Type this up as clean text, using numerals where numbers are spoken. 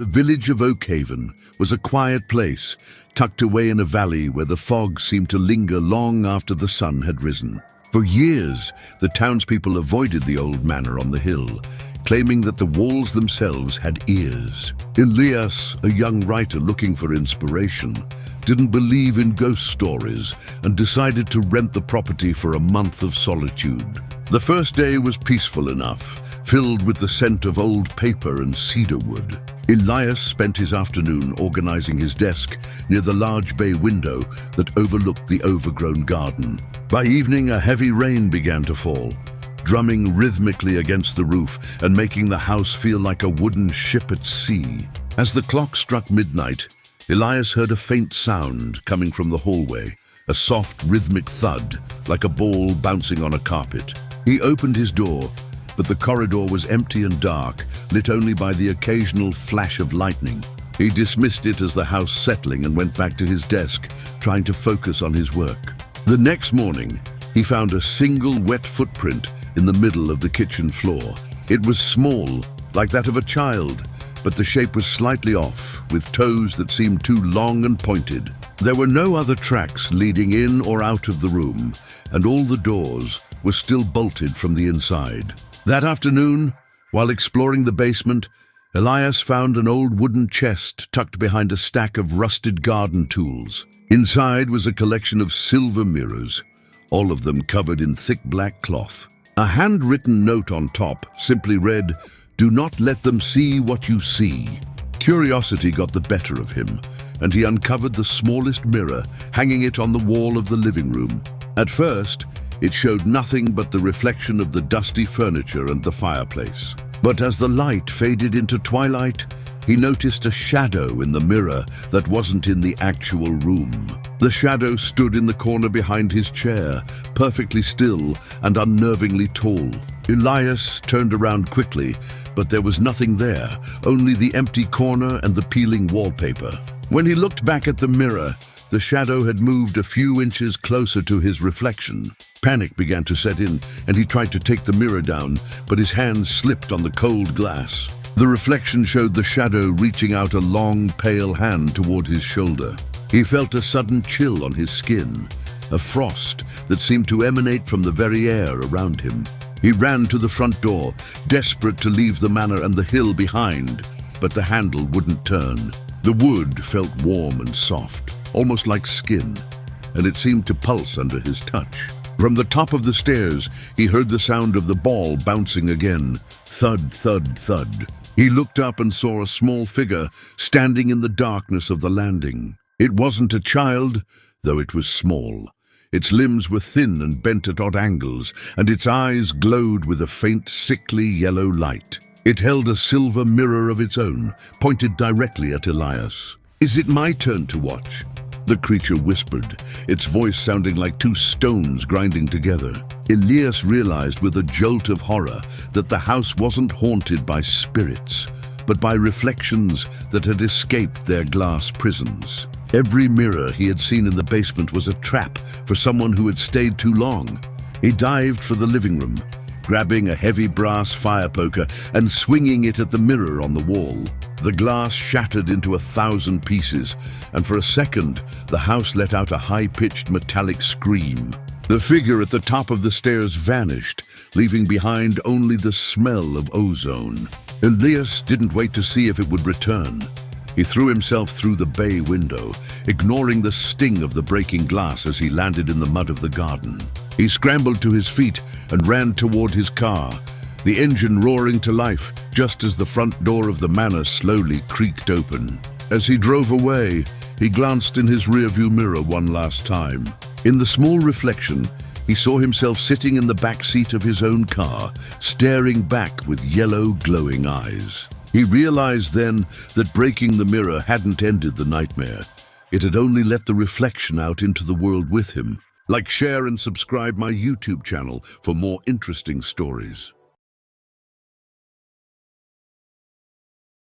The village of Oakhaven was a quiet place, tucked away in a valley where the fog seemed to linger long after the sun had risen. For years, the townspeople avoided the old manor on the hill, claiming that the walls themselves had ears. Elias, a young writer looking for inspiration, didn't believe in ghost stories and decided to rent the property for a month of solitude. The first day was peaceful enough, filled with the scent of old paper and cedar wood. Elias spent his afternoon organizing his desk near the large bay window that overlooked the overgrown garden. By evening, a heavy rain began to fall, drumming rhythmically against the roof and making the house feel like a wooden ship at sea. As the clock struck midnight, Elias heard a faint sound coming from the hallway, a soft rhythmic thud, like a ball bouncing on a carpet. He opened his door, but the corridor was empty and dark, lit only by the occasional flash of lightning. He dismissed it as the house settling and went back to his desk, trying to focus on his work. The next morning, he found a single wet footprint in the middle of the kitchen floor. It was small, like that of a child, but the shape was slightly off, with toes that seemed too long and pointed. There were no other tracks leading in or out of the room, and all the doors were still bolted from the inside. That afternoon, while exploring the basement, Elias found an old wooden chest tucked behind a stack of rusted garden tools. Inside was a collection of silver mirrors, all of them covered in thick black cloth. A handwritten note on top simply read, "Do not let them see what you see." Curiosity got the better of him, and he uncovered the smallest mirror, hanging it on the wall of the living room. At first, it showed nothing but the reflection of the dusty furniture and the fireplace. But as the light faded into twilight, he noticed a shadow in the mirror that wasn't in the actual room. The shadow stood in the corner behind his chair, perfectly still and unnervingly tall. Elias turned around quickly, but there was nothing there, only the empty corner and the peeling wallpaper. When he looked back at the mirror, the shadow had moved a few inches closer to his reflection. Panic began to set in, and he tried to take the mirror down, but his hands slipped on the cold glass. The reflection showed the shadow reaching out a long, pale hand toward his shoulder. He felt a sudden chill on his skin, a frost that seemed to emanate from the very air around him. He ran to the front door, desperate to leave the manor and the hill behind, but the handle wouldn't turn. The wood felt warm and soft, almost like skin, and it seemed to pulse under his touch. From the top of the stairs, he heard the sound of the ball bouncing again. Thud, thud, thud. He looked up and saw a small figure standing in the darkness of the landing. It wasn't a child, though it was small. Its limbs were thin and bent at odd angles, and its eyes glowed with a faint, sickly yellow light. It held a silver mirror of its own, pointed directly at Elias. "Is it my turn to watch?" the creature whispered, its voice sounding like two stones grinding together. Elias realized with a jolt of horror that the house wasn't haunted by spirits, but by reflections that had escaped their glass prisons. Every mirror he had seen in the basement was a trap for someone who had stayed too long. He dived for the living room, grabbing a heavy brass fire poker and swinging it at the mirror on the wall. The glass shattered into 1,000 pieces, and for a second, the house let out a high-pitched metallic scream. The figure at the top of the stairs vanished, leaving behind only the smell of ozone. Elias didn't wait to see if it would return. He threw himself through the bay window, ignoring the sting of the breaking glass as he landed in the mud of the garden. He scrambled to his feet and ran toward his car, the engine roaring to life just as the front door of the manor slowly creaked open. As he drove away, he glanced in his rearview mirror one last time. In the small reflection, he saw himself sitting in the back seat of his own car, staring back with yellow, glowing eyes. He realized then that breaking the mirror hadn't ended the nightmare. It had only let the reflection out into the world with him. Like, share, and subscribe my YouTube channel for more interesting stories.